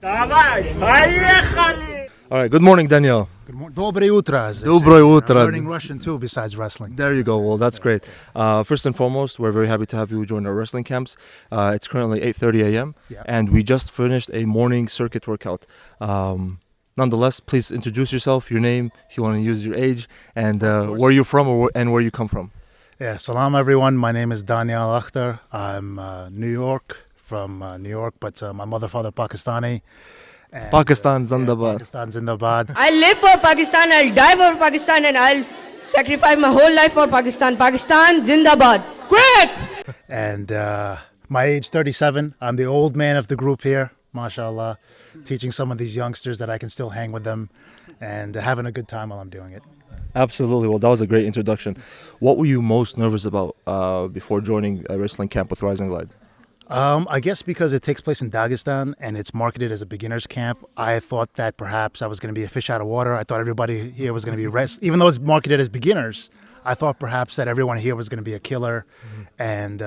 All right, good morning, Daneyal. Good morning. Доброе утро. as they Доброе say. утро. I'm learning Russian too, besides wrestling. There you go. Well, that's great. First and foremost, we're very happy to have you join our wrestling camps. It's currently 8:30 a.m. Yeah. and we just finished a morning circuit workout. Nonetheless, please introduce yourself, your name, if you want to use your age, and where you're from and where you come from. Yeah, salam everyone. My name is Daneyal Akhtar. I'm New York, from New York, but my mother, father, Pakistani. And, Pakistan, Zindabad. Pakistan, Zindabad. I live for Pakistan, I'll die for Pakistan, and I'll sacrifice my whole life for Pakistan. Pakistan, Zindabad. Great! And my age, 37. I'm the old man of the group here, mashallah, teaching some of these youngsters that I can still hang with them and having a good time while I'm doing it. Absolutely. Well, that was a great introduction. What were you most nervous about before joining a wrestling camp with Risenglide? I guess because it takes place in Dagestan and it's marketed as a beginner's camp, I thought that perhaps I was going to be a fish out of water. I thought everybody here was going to be even though it's marketed as beginners, I thought perhaps that everyone here was going to be a killer, and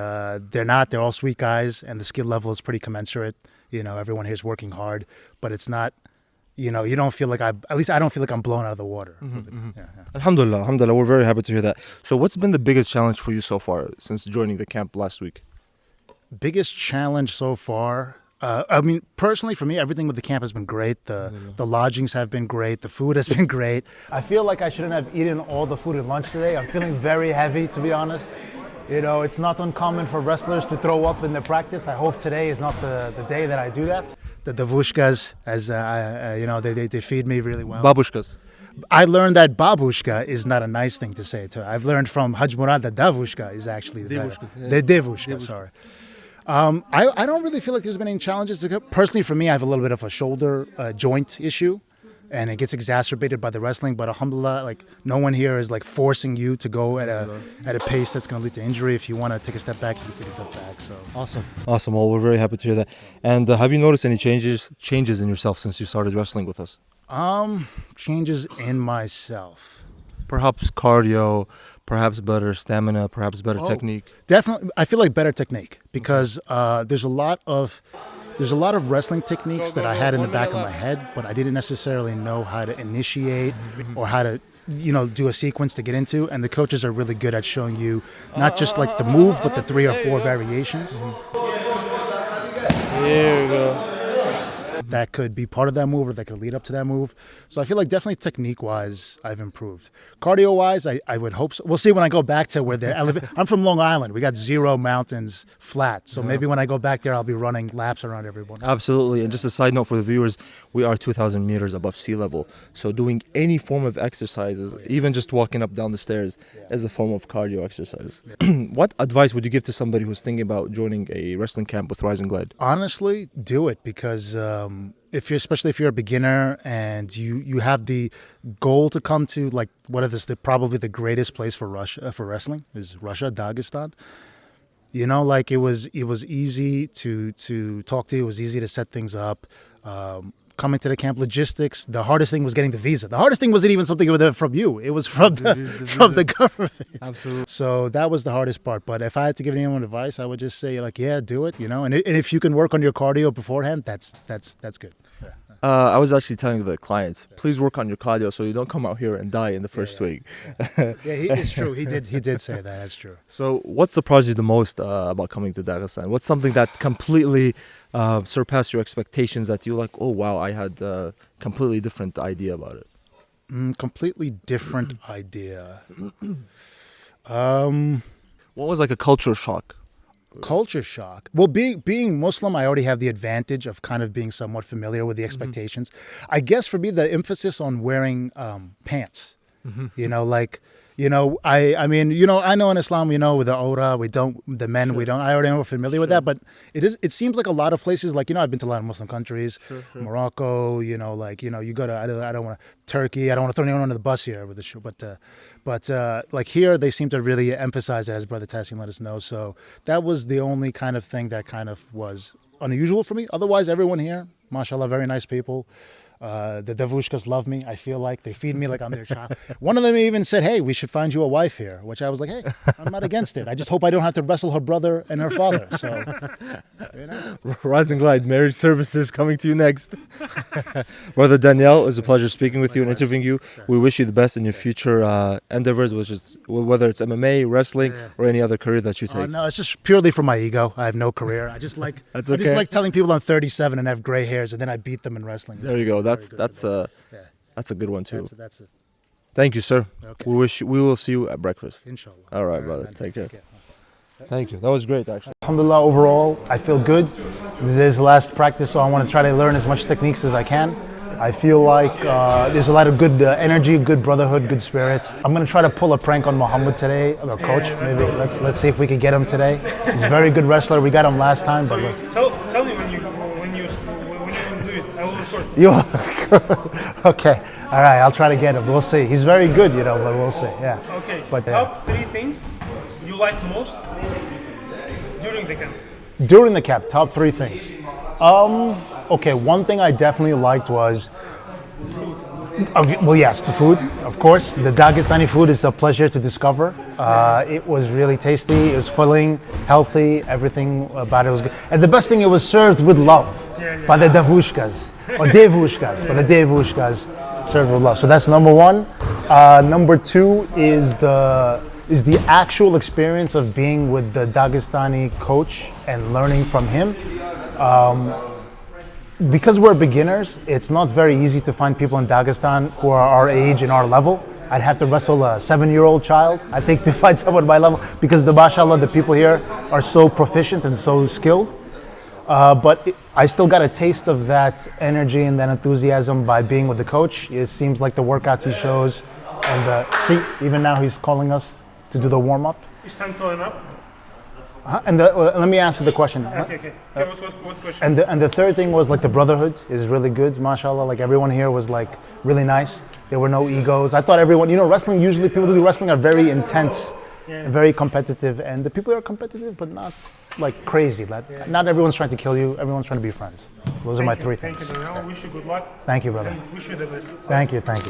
they're not. They're all sweet guys, and the skill level is pretty commensurate. You know, everyone here is working hard, but it's not. You know, you don't feel like at least I don't feel like I'm blown out of the water. Yeah. Alhamdulillah, alhamdulillah. We're very happy to hear that. So, what's been the biggest challenge for you so far since joining the camp last week? Biggest challenge so far. I mean, personally, for me, everything with the camp has been great. The lodgings have been great. The food has been great. I feel like I shouldn't have eaten all the food at lunch today. I'm feeling very heavy, to be honest. You know, it's not uncommon for wrestlers to throw up in their practice. I hope today is not the day that I do that. The davushkas, as you know, they feed me really well. Babushkas. I learned that babushka is not a nice thing to say. I've learned from Haj Murad that davushka is actually the better. The devushka, sorry. I don't really feel like there's been any challenges. Personally, for me, I have a little bit of a shoulder joint issue, and it gets exacerbated by the wrestling. But alhamdulillah, like no one here is like forcing you to go at a pace that's going to lead to injury. If you want to take a step back, you can take a step back. So Awesome. Well, we're very happy to hear that. And have you noticed any changes in yourself since you started wrestling with us? Changes in myself. Perhaps cardio, perhaps better stamina, perhaps better technique. Definitely, I feel like better technique because there's a lot of wrestling techniques that I had in the back of my head, but I didn't necessarily know how to initiate or how to, you know, do a sequence to get into. And the coaches are really good at showing you not just like the move, but the 3 or 4 variations. Here we go. That could be part of that move or that could lead up to that move. So I feel like definitely technique-wise, I've improved. Cardio-wise, I would hope so. We'll see when I go back to where the I'm from Long Island. We got 0 mountains flat. So maybe when I go back there, I'll be running laps around everyone. Absolutely. And just a side note for the viewers, we are 2,000 meters above sea level. So doing any form of exercises, even just walking up down the stairs, is a form of cardio exercise. What advice would you give to somebody who's thinking about joining a wrestling camp with Risenglide? Honestly, do it because especially if you're a beginner and you have the goal to come to like probably the greatest place for wrestling is Russia, Dagestan. You know, like it was easy to talk to you. It was easy to set things up. Coming to the camp, logistics. The hardest thing was getting the visa. The hardest thing wasn't even something from you. It was from the government. Absolutely. So that was the hardest part. But if I had to give anyone advice, I would just say like, yeah, do it. You know, and if you can work on your cardio beforehand, that's good. Yeah. I was actually telling the clients, please work on your cardio so you don't come out here and die in the first week. It's true. He did say that. That's true. So what surprised you the most about coming to Dagestan? What's something that completely surpassed your expectations that you like, oh, wow, I had a completely different idea about it? Completely different idea. What was like a culture shock? Culture shock. Well, being Muslim, I already have the advantage of kind of being somewhat familiar with the expectations. I guess for me, the emphasis on wearing pants. You know, like, you know, I mean, you know, I know in Islam, you know, with the aura, we don't, the men, we don't. I already know we're familiar with that, but it seems like a lot of places, like, you know, I've been to a lot of Muslim countries, Morocco, you know, like, you know, you go to, I don't want to, Turkey, I don't want to throw anyone under the bus here with the show, but like here, they seem to really emphasize it, as Brother Tassim let us know. So that was the only kind of thing that kind of was unusual for me. Otherwise, everyone here, mashallah, very nice people. The Davushkas love me. I feel like they feed me like I'm their child. One of them even said, "Hey, we should find you a wife here," which I was like, "Hey, I'm not against it. I just hope I don't have to wrestle her brother and her father." So, you know. Risenglide marriage services coming to you next. Brother Daneyal, it was a pleasure speaking with you and interviewing you. We wish you the best in your future endeavors, which is whether it's MMA, wrestling, or any other career that you take. No, it's just purely for my ego. I have no career. I just like That's I just okay. like telling people I'm 37 and have gray hairs, and then I beat them in wrestling. There you go. That's a good one too. Thank you, sir. Okay. We will see you at breakfast. Inshallah. All right, brother. Take care. Thank you. That was great, actually. Alhamdulillah, overall, I feel good. This is last practice, so I want to try to learn as much techniques as I can. I feel like there's a lot of good energy, good brotherhood, good spirit. I'm going to try to pull a prank on Muhammad today, our coach. Maybe let's see if we can get him today. He's a very good wrestler. We got him last time, but let's... Tell me when you do it. I will record. Okay. All right. I'll try to get him. We'll see. He's very good, but we'll see. Yeah. Okay. But top 3 things you like most during the camp. During the camp, top 3 things. Okay. One thing I definitely liked was, well, yes, the food, of course. The Dagestani food is a pleasure to discover. It was really tasty. It was filling, healthy. Everything about it was good. And the best thing, it was served with love by the Davushkas or Devushkas, by the Devushkas, served with love. So that's number 1. Number 2 is the actual experience of being with the Dagestani coach and learning from him. Because we're beginners, it's not very easy to find people in Dagestan who are our age and our level. I'd have to wrestle a 7-year-old child, I think, to find someone my level, because mashallah, the people here are so proficient and so skilled. But I still got a taste of that energy and that enthusiasm by being with the coach. It seems like the workouts he shows, and see, even now he's calling us to do the warm-up. It's time to line up. And let me answer the question. Okay. What question? And the third thing was like the brotherhood is really good, mashallah. Like everyone here was like really nice. There were no egos. I thought everyone, wrestling, usually people who do wrestling are very intense, very competitive. And the people are competitive, but not like crazy. Not everyone's trying to kill you. Everyone's trying to be friends. Those are my 3 things. Thank you, Daneyal. Wish you good luck. Thank you, brother. And wish you the best. Thank you.